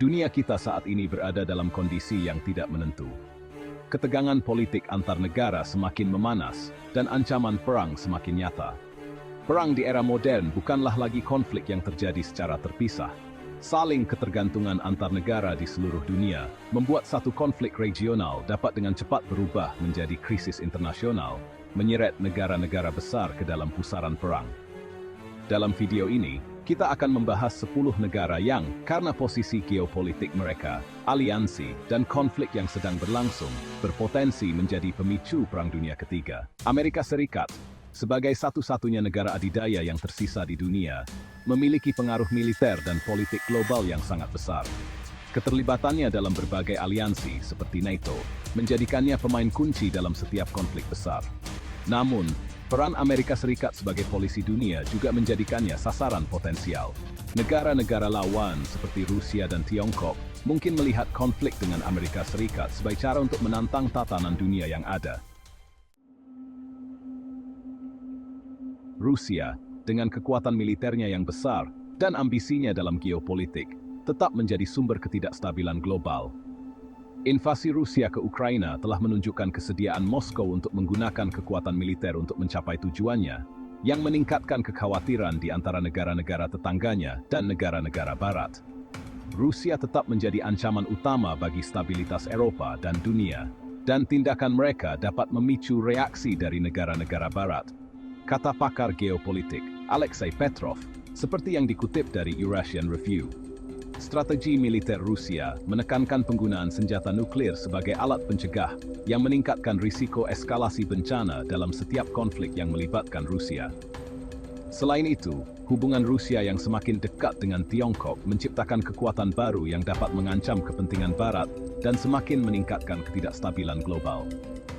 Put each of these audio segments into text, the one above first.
Dunia kita saat ini berada dalam kondisi yang tidak menentu. Ketegangan politik antar negara semakin memanas, dan ancaman perang semakin nyata. Perang di era modern bukanlah lagi konflik yang terjadi secara terpisah. Saling ketergantungan antar negara di seluruh dunia membuat satu konflik regional dapat dengan cepat berubah menjadi krisis internasional, menyeret negara-negara besar ke dalam pusaran perang. Dalam video ini, kita akan membahas 10 negara yang, karena posisi geopolitik mereka, aliansi, dan konflik yang sedang berlangsung, berpotensi menjadi pemicu Perang Dunia Ketiga. Amerika Serikat, sebagai satu-satunya negara adidaya yang tersisa di dunia, memiliki pengaruh militer dan politik global yang sangat besar. Keterlibatannya dalam berbagai aliansi seperti NATO menjadikannya pemain kunci dalam setiap konflik besar. Namun, peran Amerika Serikat sebagai polisi dunia juga menjadikannya sasaran potensial. Negara-negara lawan seperti Rusia dan Tiongkok mungkin melihat konflik dengan Amerika Serikat sebagai cara untuk menantang tatanan dunia yang ada. Rusia, dengan kekuatan militernya yang besar dan ambisinya dalam geopolitik, tetap menjadi sumber ketidakstabilan global. Invasi Rusia ke Ukraina telah menunjukkan kesediaan Moskow untuk menggunakan kekuatan militer untuk mencapai tujuannya, yang meningkatkan kekhawatiran di antara negara-negara tetangganya dan negara-negara Barat. Rusia tetap menjadi ancaman utama bagi stabilitas Eropa dan dunia, dan tindakan mereka dapat memicu reaksi dari negara-negara Barat, kata pakar geopolitik Alexei Petrov, seperti yang dikutip dari Eurasian Review. Strategi militer Rusia menekankan penggunaan senjata nuklir sebagai alat pencegah yang meningkatkan risiko eskalasi bencana dalam setiap konflik yang melibatkan Rusia. Selain itu, hubungan Rusia yang semakin dekat dengan Tiongkok menciptakan kekuatan baru yang dapat mengancam kepentingan Barat dan semakin meningkatkan ketidakstabilan global.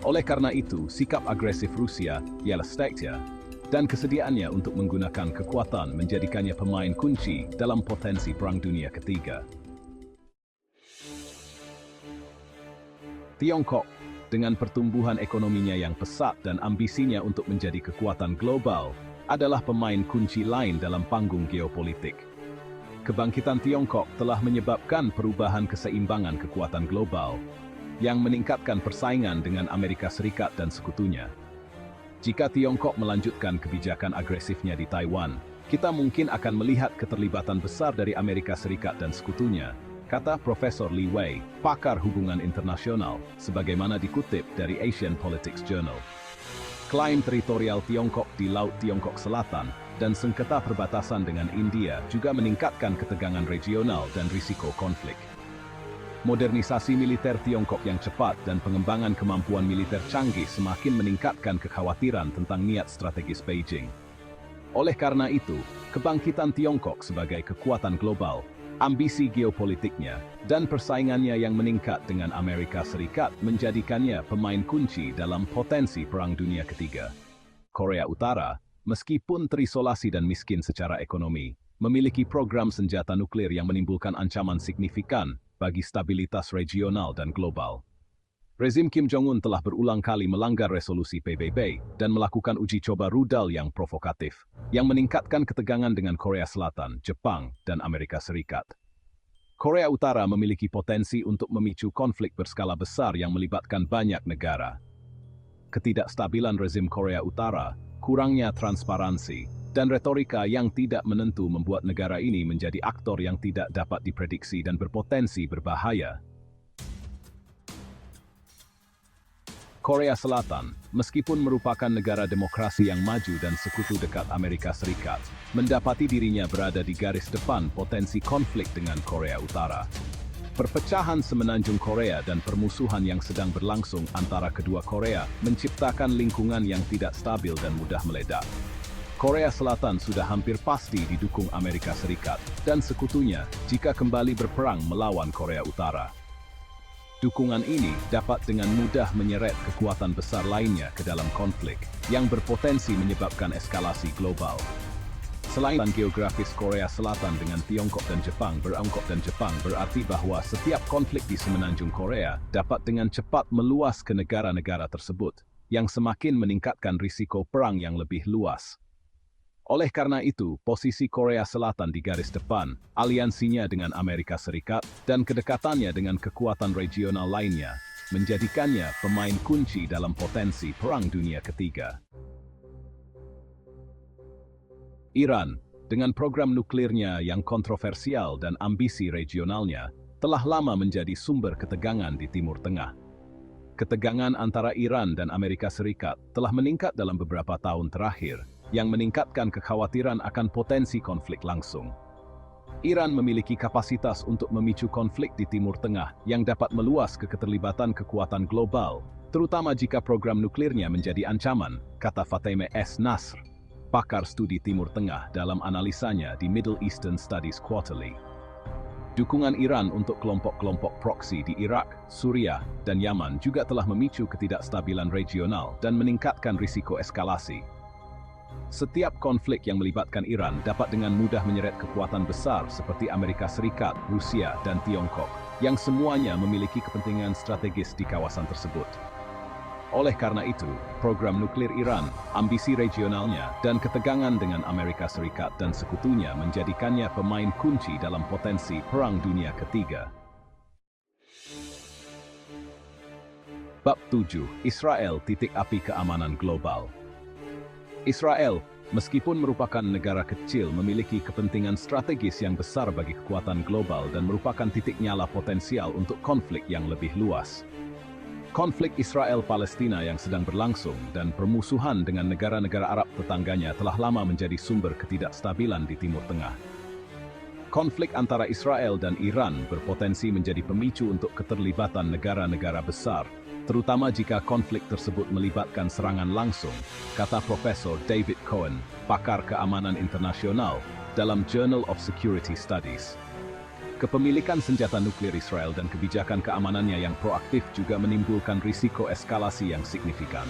Oleh karena itu, sikap agresif Rusia, ialah steknya, dan kesediaannya untuk menggunakan kekuatan menjadikannya pemain kunci dalam potensi Perang Dunia Ketiga. Tiongkok, dengan pertumbuhan ekonominya yang pesat dan ambisinya untuk menjadi kekuatan global, adalah pemain kunci lain dalam panggung geopolitik. Kebangkitan Tiongkok telah menyebabkan perubahan keseimbangan kekuatan global, yang meningkatkan persaingan dengan Amerika Serikat dan sekutunya. Jika Tiongkok melanjutkan kebijakan agresifnya di Taiwan, kita mungkin akan melihat keterlibatan besar dari Amerika Serikat dan sekutunya, kata Profesor Li Wei, pakar hubungan internasional, sebagaimana dikutip dari Asian Politics Journal. Klaim teritorial Tiongkok di Laut Tiongkok Selatan dan sengketa perbatasan dengan India juga meningkatkan ketegangan regional dan risiko konflik. Modernisasi militer Tiongkok yang cepat dan pengembangan kemampuan militer canggih semakin meningkatkan kekhawatiran tentang niat strategis Beijing. Oleh karena itu, kebangkitan Tiongkok sebagai kekuatan global, ambisi geopolitiknya, dan persaingannya yang meningkat dengan Amerika Serikat menjadikannya pemain kunci dalam potensi Perang Dunia Ketiga. Korea Utara, meskipun terisolasi dan miskin secara ekonomi, memiliki program senjata nuklir yang menimbulkan ancaman signifikan bagi stabilitas regional dan global. Rezim Kim Jong-un telah berulang kali melanggar resolusi PBB dan melakukan uji coba rudal yang provokatif, yang meningkatkan ketegangan dengan Korea Selatan, Jepang, dan Amerika Serikat. Korea Utara memiliki potensi untuk memicu konflik berskala besar yang melibatkan banyak negara. Ketidakstabilan rezim Korea Utara, kurangnya transparansi, dan retorika yang tidak menentu membuat negara ini menjadi aktor yang tidak dapat diprediksi dan berpotensi berbahaya. Korea Selatan, meskipun merupakan negara demokrasi yang maju dan sekutu dekat Amerika Serikat, mendapati dirinya berada di garis depan potensi konflik dengan Korea Utara. Perpecahan semenanjung Korea dan permusuhan yang sedang berlangsung antara kedua Korea menciptakan lingkungan yang tidak stabil dan mudah meledak. Korea Selatan sudah hampir pasti didukung Amerika Serikat dan sekutunya jika kembali berperang melawan Korea Utara. Dukungan ini dapat dengan mudah menyeret kekuatan besar lainnya ke dalam konflik yang berpotensi menyebabkan eskalasi global. Selain geografis Korea Selatan dengan Tiongkok dan Jepang berarti bahwa setiap konflik di semenanjung Korea dapat dengan cepat meluas ke negara-negara tersebut, yang semakin meningkatkan risiko perang yang lebih luas. Oleh karena itu, posisi Korea Selatan di garis depan, aliansinya dengan Amerika Serikat, dan kedekatannya dengan kekuatan regional lainnya, menjadikannya pemain kunci dalam potensi Perang Dunia Ketiga. Iran, dengan program nuklirnya yang kontroversial dan ambisi regionalnya, telah lama menjadi sumber ketegangan di Timur Tengah. Ketegangan antara Iran dan Amerika Serikat telah meningkat dalam beberapa tahun terakhir, yang meningkatkan kekhawatiran akan potensi konflik langsung. Iran memiliki kapasitas untuk memicu konflik di Timur Tengah yang dapat meluas ke keterlibatan kekuatan global, terutama jika program nuklirnya menjadi ancaman, kata Fatemeh S. Nasr, pakar studi Timur Tengah dalam analisanya di Middle Eastern Studies Quarterly. Dukungan Iran untuk kelompok-kelompok proksi di Irak, Suriah, dan Yaman juga telah memicu ketidakstabilan regional dan meningkatkan risiko eskalasi. Setiap konflik yang melibatkan Iran dapat dengan mudah menyeret kekuatan besar seperti Amerika Serikat, Rusia, dan Tiongkok, yang semuanya memiliki kepentingan strategis di kawasan tersebut. Oleh karena itu, program nuklir Iran, ambisi regionalnya, dan ketegangan dengan Amerika Serikat dan sekutunya menjadikannya pemain kunci dalam potensi Perang Dunia Ketiga. Bab 7. Israel titik api keamanan global. Israel, meskipun merupakan negara kecil, memiliki kepentingan strategis yang besar bagi kekuatan global dan merupakan titik nyala potensial untuk konflik yang lebih luas. Konflik Israel-Palestina yang sedang berlangsung dan permusuhan dengan negara-negara Arab tetangganya telah lama menjadi sumber ketidakstabilan di Timur Tengah. Konflik antara Israel dan Iran berpotensi menjadi pemicu untuk keterlibatan negara-negara besar, terutama jika konflik tersebut melibatkan serangan langsung, kata Profesor David Cohen, pakar keamanan internasional, dalam Journal of Security Studies. Kepemilikan senjata nuklir Israel dan kebijakan keamanannya yang proaktif juga menimbulkan risiko eskalasi yang signifikan.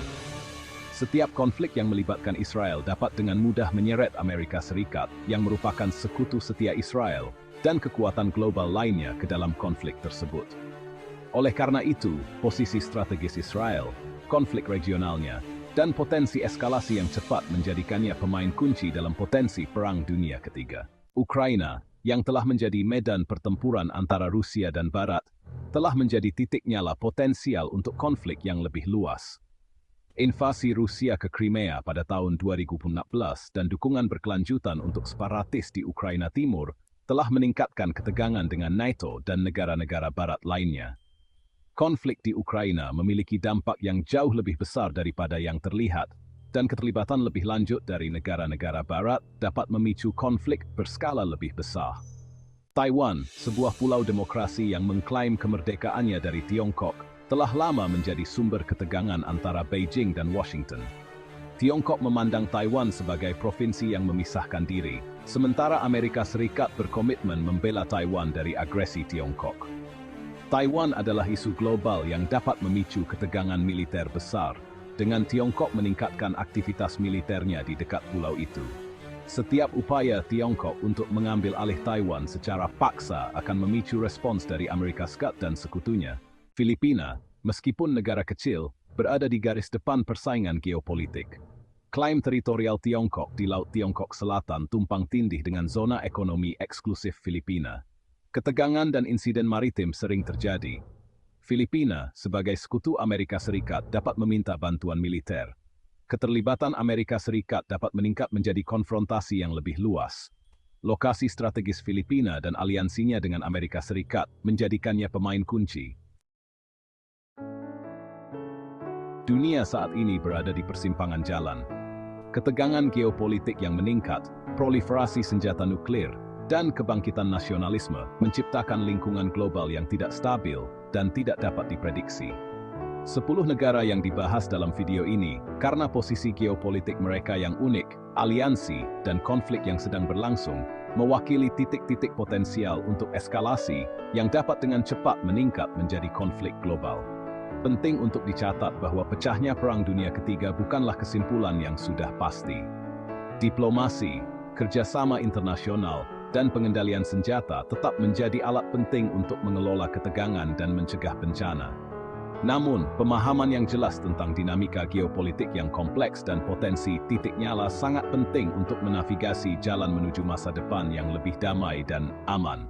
Setiap konflik yang melibatkan Israel dapat dengan mudah menyeret Amerika Serikat, yang merupakan sekutu setia Israel, dan kekuatan global lainnya ke dalam konflik tersebut. Oleh karena itu, posisi strategis Israel, konflik regionalnya, dan potensi eskalasi yang cepat menjadikannya pemain kunci dalam potensi Perang Dunia Ketiga. Ukraina, yang telah menjadi medan pertempuran antara Rusia dan Barat, telah menjadi titik nyala potensial untuk konflik yang lebih luas. Invasi Rusia ke Crimea pada tahun 2014 dan dukungan berkelanjutan untuk separatis di Ukraina Timur telah meningkatkan ketegangan dengan NATO dan negara-negara Barat lainnya. Konflik di Ukraina memiliki dampak yang jauh lebih besar daripada yang terlihat, dan keterlibatan lebih lanjut dari negara-negara Barat dapat memicu konflik berskala lebih besar. Taiwan, sebuah pulau demokrasi yang mengklaim kemerdekaannya dari Tiongkok, telah lama menjadi sumber ketegangan antara Beijing dan Washington. Tiongkok memandang Taiwan sebagai provinsi yang memisahkan diri, sementara Amerika Serikat berkomitmen membela Taiwan dari agresi Tiongkok. Taiwan adalah isu global yang dapat memicu ketegangan militer besar, dengan Tiongkok meningkatkan aktivitas militernya di dekat pulau itu. Setiap upaya Tiongkok untuk mengambil alih Taiwan secara paksa akan memicu respons dari Amerika Serikat dan sekutunya. Filipina, meskipun negara kecil, berada di garis depan persaingan geopolitik. Klaim teritorial Tiongkok di Laut Tiongkok Selatan tumpang tindih dengan zona ekonomi eksklusif Filipina. Ketegangan dan insiden maritim sering terjadi. Filipina, sebagai sekutu Amerika Serikat, dapat meminta bantuan militer. Keterlibatan Amerika Serikat dapat meningkat menjadi konfrontasi yang lebih luas. Lokasi strategis Filipina dan aliansinya dengan Amerika Serikat menjadikannya pemain kunci. Dunia saat ini berada di persimpangan jalan. Ketegangan geopolitik yang meningkat, proliferasi senjata nuklir, dan kebangkitan nasionalisme menciptakan lingkungan global yang tidak stabil dan tidak dapat diprediksi. 10 negara yang dibahas dalam video ini karena posisi geopolitik mereka yang unik, aliansi, dan konflik yang sedang berlangsung, mewakili titik-titik potensial untuk eskalasi yang dapat dengan cepat meningkat menjadi konflik global. Penting untuk dicatat bahwa pecahnya Perang Dunia Ketiga bukanlah kesimpulan yang sudah pasti. Diplomasi, kerjasama internasional, dan pengendalian senjata tetap menjadi alat penting untuk mengelola ketegangan dan mencegah bencana. Namun, pemahaman yang jelas tentang dinamika geopolitik yang kompleks dan potensi titik nyala sangat penting untuk menavigasi jalan menuju masa depan yang lebih damai dan aman.